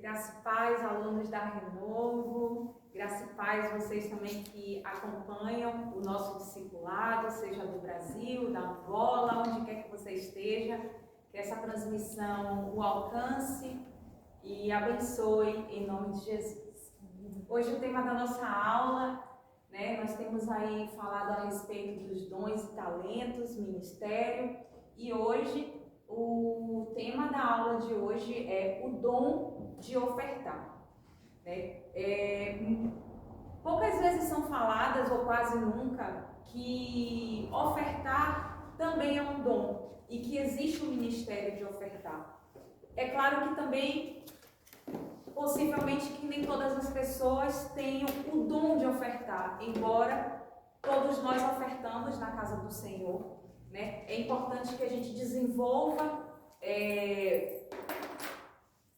Graça e paz, alunos da Renovo, graça e paz vocês também que acompanham o nosso discipulado, seja do Brasil, da Angola, onde quer que você esteja, que essa transmissão o alcance e abençoe em nome de Jesus. Hoje o tema da nossa aula, nós temos aí falado a respeito dos dons e talentos, ministério, e hoje o tema da aula de hoje é o dom de ofertar. Poucas vezes são faladas, ou quase nunca, que ofertar também é um dom e que existe o ministério de ofertar. É claro que também, possivelmente, que nem todas as pessoas tenham o dom de ofertar, embora todos nós ofertamos na casa do Senhor. É importante que a gente desenvolva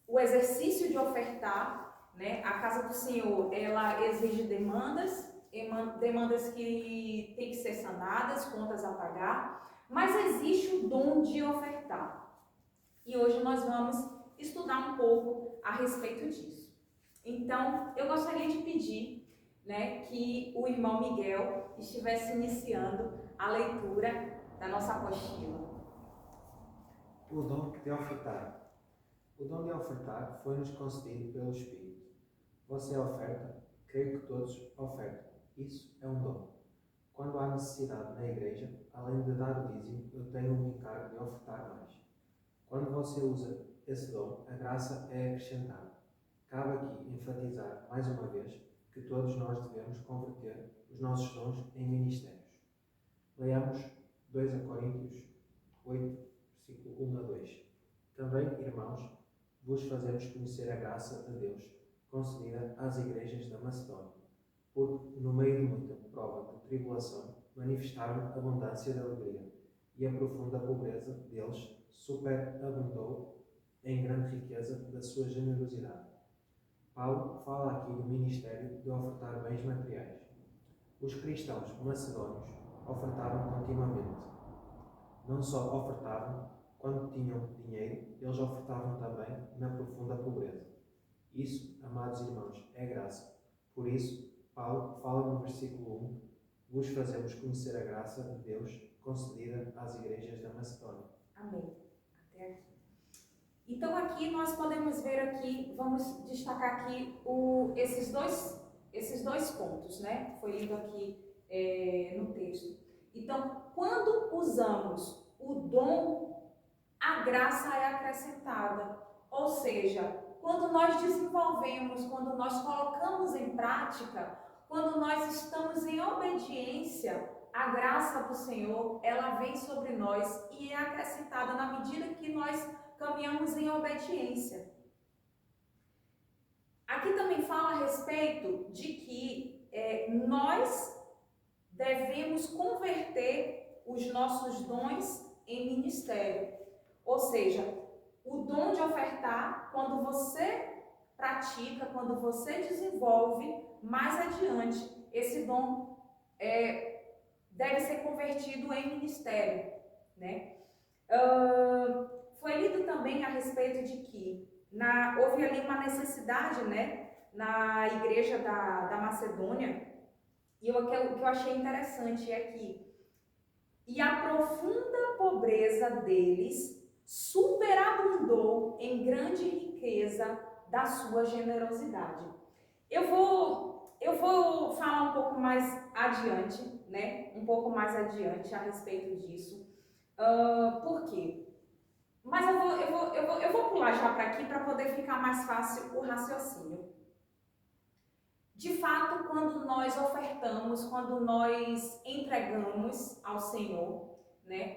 o exercício de ofertar. A casa do Senhor, ela exige demandas que têm que ser sanadas, contas a pagar, mas existe o dom de ofertar. E hoje nós vamos estudar um pouco a respeito disso. Então, eu gostaria de pedir que o irmão Miguel estivesse iniciando a leitura da nossa apostila. O dom de ofertar. O dom de ofertar foi-nos concedido pelo Espírito. Você oferta, creio que todos ofertam. Isso é um dom. Quando há necessidade na igreja, além de dar o dízimo, eu tenho o encargo de ofertar mais. Quando você usa esse dom, a graça é acrescentada. Cabe aqui enfatizar, mais uma vez, que todos nós devemos converter os nossos dons em ministérios. Leamos 2 Coríntios 8, versículo 1 a 2. Também, irmãos, vos fazemos conhecer a graça de Deus, concedida às igrejas da Macedónia, porque, no meio de muita prova de tribulação, manifestaram abundância de alegria, e a profunda pobreza deles superabundou em grande riqueza da sua generosidade. Paulo fala aqui do ministério de ofertar bens materiais. Os cristãos macedónios ofertavam continuamente. Não só ofertavam quando tinham dinheiro, eles ofertavam também na profunda pobreza. Isso, amados irmãos, é graça. Por isso, Paulo fala no versículo 1: vos fazemos conhecer a graça de Deus concedida às igrejas da Macedónia. Amém. Até aqui. Então aqui nós podemos ver aqui, vamos destacar aqui esses dois pontos, Foi lido aqui no texto. Então, quando usamos o dom, a graça é acrescentada. Ou seja, quando nós desenvolvemos, quando nós colocamos em prática, quando nós estamos em obediência, a graça do Senhor, ela vem sobre nós e é acrescentada na medida que nós caminhamos em obediência. Aqui também fala a respeito de que nós devemos converter os nossos dons em ministério. Ou seja, o dom de ofertar, quando você pratica, quando você desenvolve, mais adiante, esse dom deve ser convertido em ministério. Foi lido também a respeito de que houve ali uma necessidade, na igreja da Macedônia, e o que eu achei interessante é que e a profunda pobreza deles superabundou em grande riqueza da sua generosidade. Eu vou falar um pouco mais adiante, Um pouco mais adiante a respeito disso. Por quê? Mas eu vou pular já para aqui para poder ficar mais fácil o raciocínio. De fato, quando nós ofertamos, quando nós entregamos ao Senhor,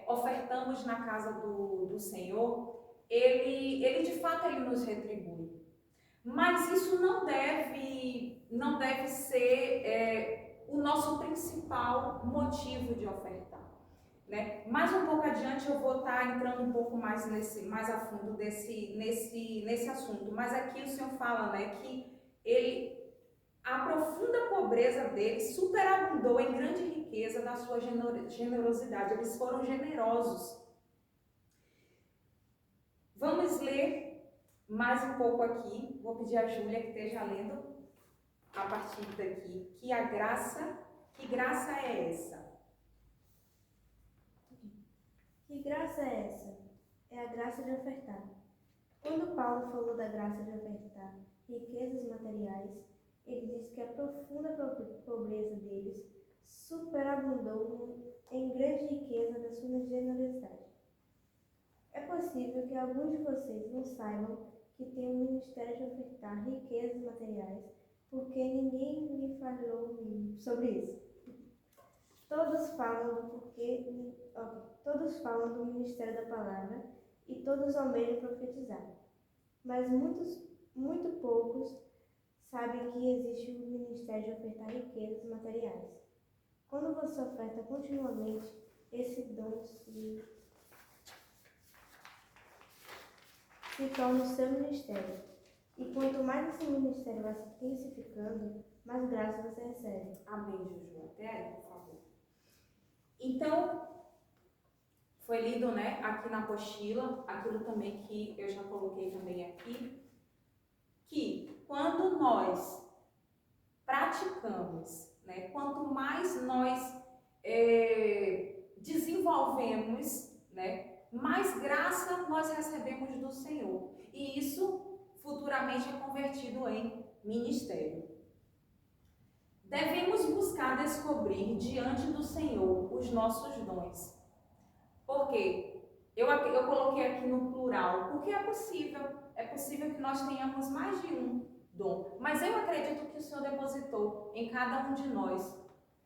ofertamos na casa do Senhor, ele de fato ele nos retribui. Mas isso não deve ser o nosso principal motivo de ofertar. Mais um pouco adiante eu vou estar entrando um pouco mais a fundo nesse assunto. Mas aqui o Senhor fala, que a profunda pobreza deles superabundou em grande riqueza da sua generosidade. Eles foram generosos. Vamos ler mais um pouco aqui, vou pedir a Júlia que esteja lendo a partir daqui, que graça é essa? Que graça é essa? É a graça de ofertar. Quando Paulo falou da graça de ofertar riquezas materiais, ele disse que a profunda pobreza deles superabundou em grande riqueza da sua generosidade. É possível que alguns de vocês não saibam que tem um ministério de ofertar riquezas materiais, porque ninguém lhe falou sobre isso. Todos falam do ministério da palavra e todos almejam profetizar. Mas muito poucos sabem que existe o ministério de ofertar riquezas materiais. Quando você oferta continuamente, esse dom se torna o seu ministério. E quanto mais esse ministério vai se intensificando, mais graça você recebe. Amém, Juju. Até aí, por favor. Então, foi lido, né, aqui na apostila, aquilo também que eu já coloquei também aqui, que quando nós praticamos, né, quanto mais nós desenvolvemos, né, mais graça nós recebemos do Senhor. E isso futuramente é convertido em ministério. Devemos buscar descobrir diante do Senhor os nossos dons. Por quê? Eu coloquei aqui no plural, porque é possível que nós tenhamos mais de um dom, mas eu acredito que o Senhor depositou em cada um de nós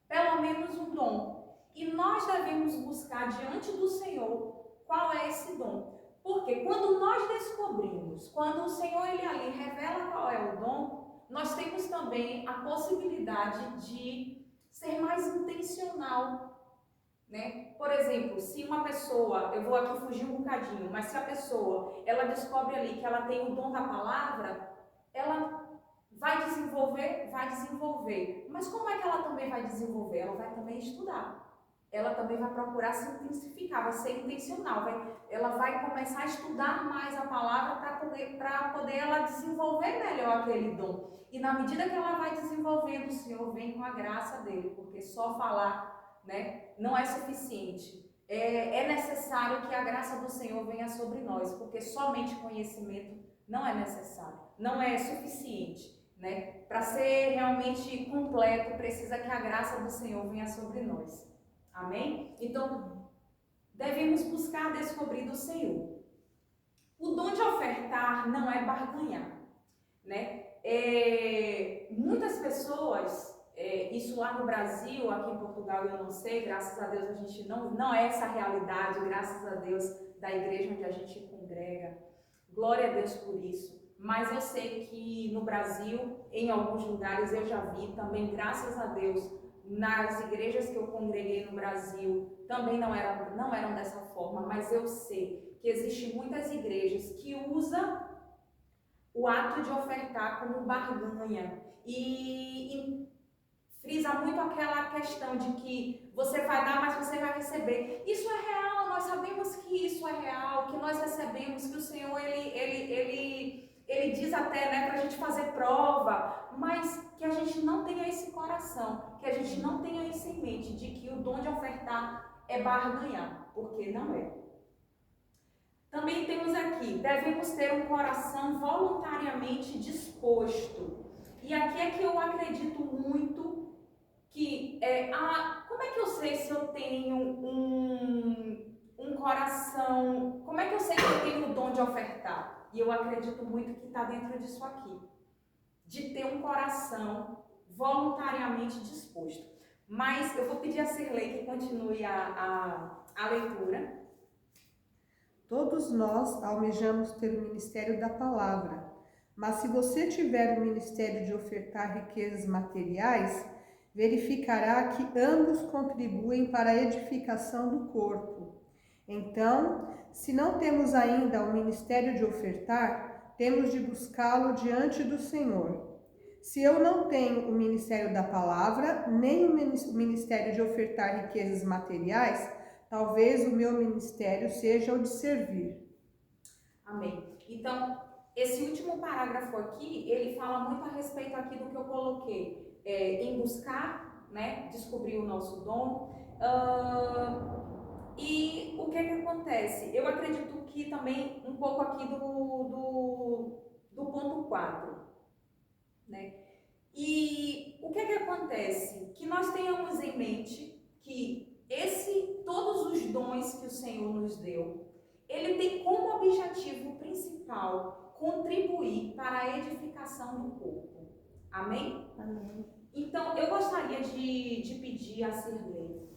pelo menos um dom, e nós devemos buscar diante do Senhor qual é esse dom, porque quando nós descobrimos, quando o Senhor ele ali revela qual é o dom, nós temos também a possibilidade de ser mais intencional, né? Por exemplo, se uma pessoa, eu vou aqui fugir um bocadinho, mas se a pessoa, ela descobre ali que ela tem o dom da palavra, ela vai desenvolver, mas como é que ela também vai desenvolver? Ela vai também estudar, ela também vai procurar se intensificar, vai ser intencional, ela vai começar a estudar mais a palavra para poder ela desenvolver melhor aquele dom. E na medida que ela vai desenvolvendo, o Senhor vem com a graça dele, porque só falar, né, não é suficiente. É necessário que a graça do Senhor venha sobre nós, porque somente conhecimento não é necessário, não é suficiente, né? Para ser realmente completo, precisa que a graça do Senhor venha sobre nós. Amém? Então, devemos buscar descobrir do Senhor. O dom de ofertar não é barganhar, né? Muitas pessoas, isso lá no Brasil, aqui em Portugal eu não sei, graças a Deus a gente não é essa realidade, graças a Deus, da igreja onde a gente congrega. Glória a Deus por isso. Mas eu sei que no Brasil, em alguns lugares eu já vi também, graças a Deus, nas igrejas que eu congreguei no Brasil, também não eram dessa forma, mas eu sei que existem muitas igrejas que usam o ato de ofertar como barganha e frisa muito aquela questão de que você vai dar, mas você vai receber. Isso é real, nós sabemos que isso é real, que nós recebemos, que o Senhor, ele diz até, né, para a gente fazer prova, mas que a gente não tenha esse coração, que a gente não tenha isso em mente, de que o dom de ofertar é barganhar, porque não é. Também temos aqui, devemos ter um coração voluntariamente disposto. E aqui é que eu acredito muito que, como é que eu sei se eu tenho um coração, como é que eu sei que eu tenho o dom de ofertar? E eu acredito muito que está dentro disso aqui, de ter um coração voluntariamente disposto. Mas eu vou pedir a Sirlei que continue a leitura. Todos nós almejamos ter o ministério da palavra, mas se você tiver o ministério de ofertar riquezas materiais, verificará que ambos contribuem para a edificação do corpo. Então, se não temos ainda o ministério de ofertar, temos de buscá-lo diante do Senhor. Se eu não tenho o ministério da palavra, nem o ministério de ofertar riquezas materiais, talvez o meu ministério seja o de servir. Amém. Então, esse último parágrafo aqui, ele fala muito a respeito aqui do que eu coloquei, em buscar, né, descobrir o nosso dom. E o que é que acontece? Eu acredito que também um pouco aqui do ponto 4, né? E o que é que acontece? Que nós tenhamos em mente que todos os dons que o Senhor nos deu, ele tem como objetivo principal contribuir para a edificação do corpo. Amém? Amém. Então, eu gostaria de pedir a Sirlei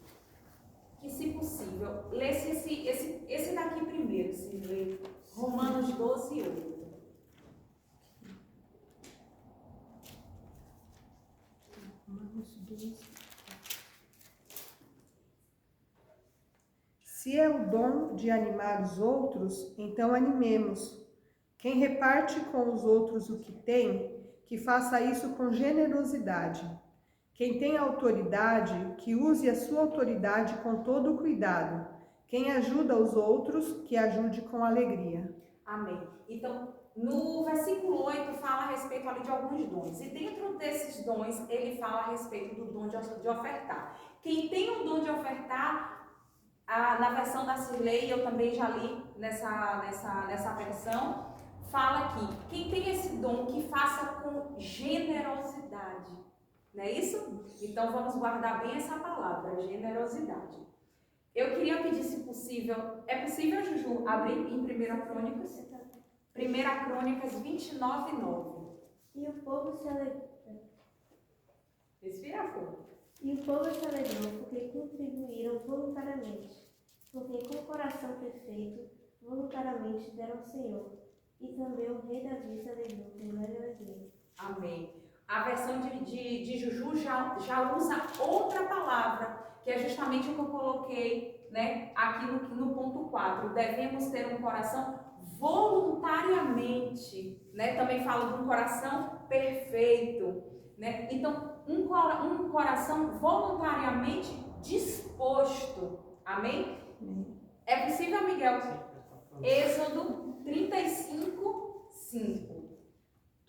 que, se possível, lesse esse daqui primeiro, Sirlei, Romanos 12, 8. Se é o dom de animar os outros, então animemos. Quem reparte com os outros o que tem, que faça isso com generosidade. Quem tem autoridade, que use a sua autoridade com todo o cuidado. Quem ajuda os outros, que ajude com alegria. Amém. Então, no versículo 8 fala a respeito ali de alguns dons. E dentro desses dons, ele fala a respeito do dom de ofertar. Quem tem o dom de ofertar, na versão da Sirlei, eu também já li nessa versão, fala aqui, quem tem esse dom, que faça com generosidade. Não é isso? Então, vamos guardar bem essa palavra, generosidade. Eu queria pedir, se possível, é possível, Juju, abrir em 1 Crônicas? 1 Crônicas 29, 9. E o povo se alegrou. Respira fundo. E o povo se alegrou porque contribuíram voluntariamente, porque com o coração perfeito, voluntariamente deram ao Senhor. E também o rei Davi se alegrou com grande alegria. Amém. A versão de Juju já usa outra palavra, que é justamente o que eu coloquei, né, aqui no ponto 4. Devemos ter um coração voluntariamente, né? Também fala de um coração perfeito, né? Então, um coração voluntariamente disposto. Amém? É possível, Miguel? Êxodo 35, 5.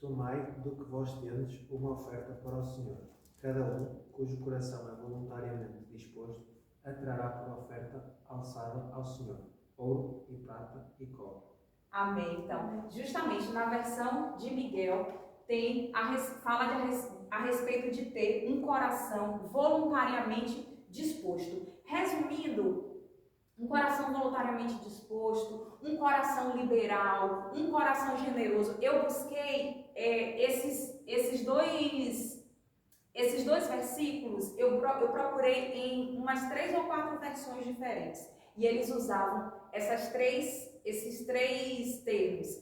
Tomai do que vós tendes uma oferta para o Senhor. Cada um, cujo coração é voluntariamente disposto, atrará por oferta alçada ao Senhor, ouro e prata e cobre. Amém. Então, justamente na versão de Miguel, fala a respeito de ter um coração voluntariamente disposto. Resumindo, um coração voluntariamente disposto, um coração liberal, um coração generoso. Eu busquei esses dois versículos, eu procurei em umas 3 ou 4 versões diferentes. E eles usavam esses três termos: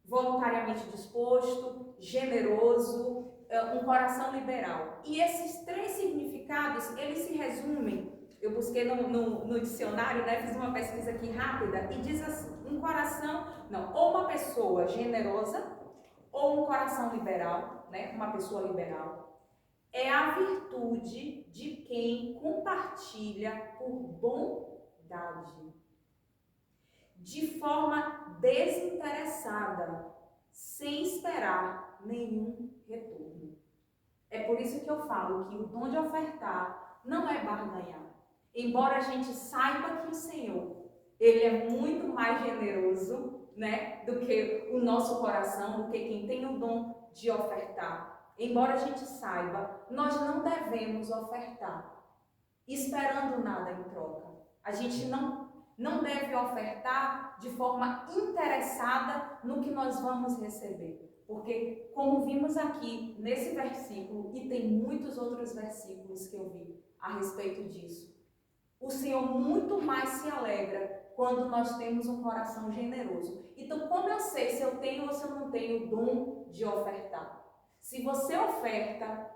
voluntariamente disposto, generoso, um coração liberal. E esses 3 significados, eles se resumem. Eu busquei no dicionário, né, fiz uma pesquisa aqui rápida, e diz assim: ou uma pessoa generosa, ou um coração liberal, né, uma pessoa liberal, é a virtude de quem compartilha por bondade, de forma desinteressada, sem esperar nenhum retorno. É por isso que eu falo que o dom de ofertar não é barganhar. Embora a gente saiba que o Senhor, Ele é muito mais generoso, né, do que o nosso coração, do que quem tem o dom de ofertar. Embora a gente saiba, nós não devemos ofertar esperando nada em troca. A gente não deve ofertar de forma interessada no que nós vamos receber. Porque, como vimos aqui nesse versículo, e tem muitos outros versículos que eu vi a respeito disso, o Senhor muito mais se alegra quando nós temos um coração generoso. Então, como eu sei se eu tenho ou se eu não tenho o dom de ofertar? Se você oferta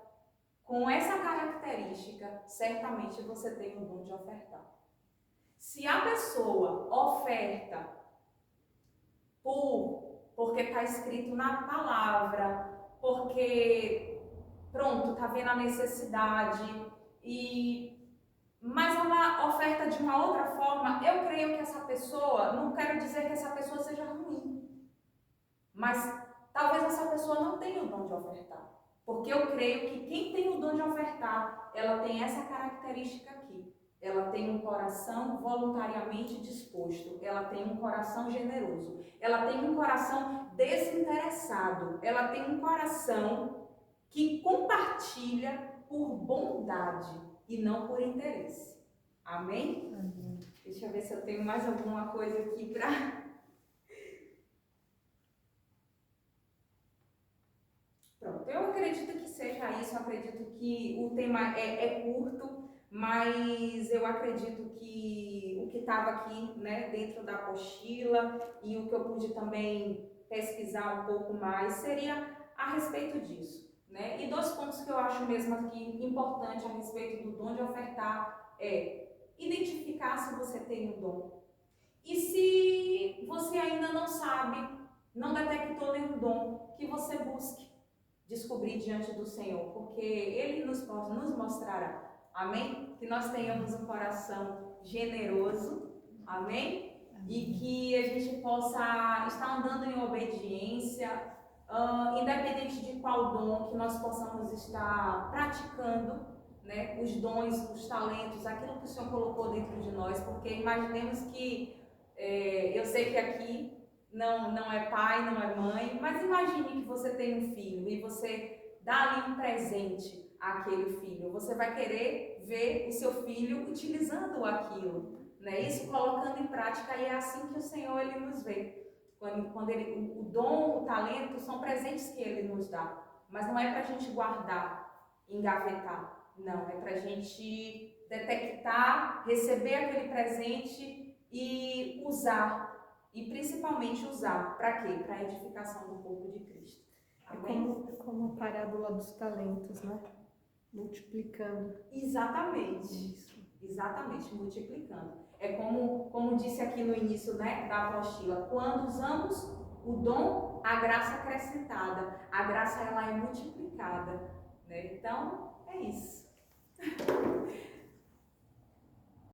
com essa característica, certamente você tem o dom de ofertar. Se a pessoa oferta porque está escrito na palavra, porque, pronto, está vendo a necessidade, mas ela oferta de uma outra forma, eu creio que essa pessoa, não quero dizer que essa pessoa seja ruim, mas mas talvez essa pessoa não tenha o dom de ofertar. Porque eu creio que quem tem o dom de ofertar, ela tem essa característica aqui. Ela tem um coração voluntariamente disposto, ela tem um coração generoso, ela tem um coração desinteressado, ela tem um coração que compartilha por bondade e não por interesse. Amém? Amém. Deixa eu ver se eu tenho mais alguma coisa aqui para... Pronto, eu acredito que seja isso, eu acredito que o tema é curto, mas eu acredito que o que estava aqui, né, dentro da apostila e o que eu pude também pesquisar um pouco mais seria a respeito disso, né? E dois pontos que eu acho mesmo aqui importante a respeito do dom de ofertar é identificar se você tem o dom. E se você ainda não sabe, não detectou nenhum dom, que você busque descobrir diante do Senhor, porque Ele nos mostrará. Amém? Que nós tenhamos um coração generoso. Amém? E que a gente possa estar andando em obediência, independente de qual dom, que nós possamos estar praticando, né, os dons, os talentos, aquilo que o Senhor colocou dentro de nós, porque imaginemos que, eu sei que aqui não é pai, não é mãe, mas imagine que você tem um filho e você dá ali um presente àquele filho. Você vai querer ver o seu filho utilizando aquilo, né? Isso colocando em prática, e é assim que o Senhor ele nos vê. Quando ele, o dom, o talento são presentes que ele nos dá, mas não é para a gente guardar, engavetar, não, é para a gente detectar, receber aquele presente e usar. E principalmente usar, para quê? Para a edificação do corpo de Cristo. Amém? É como a parábola dos talentos, né? Multiplicando. Exatamente. Isso. Exatamente, multiplicando. É como disse aqui no início, né, da apostila, quando usamos o dom, a graça é acrescentada. A graça ela é multiplicada. Né? Então, é isso.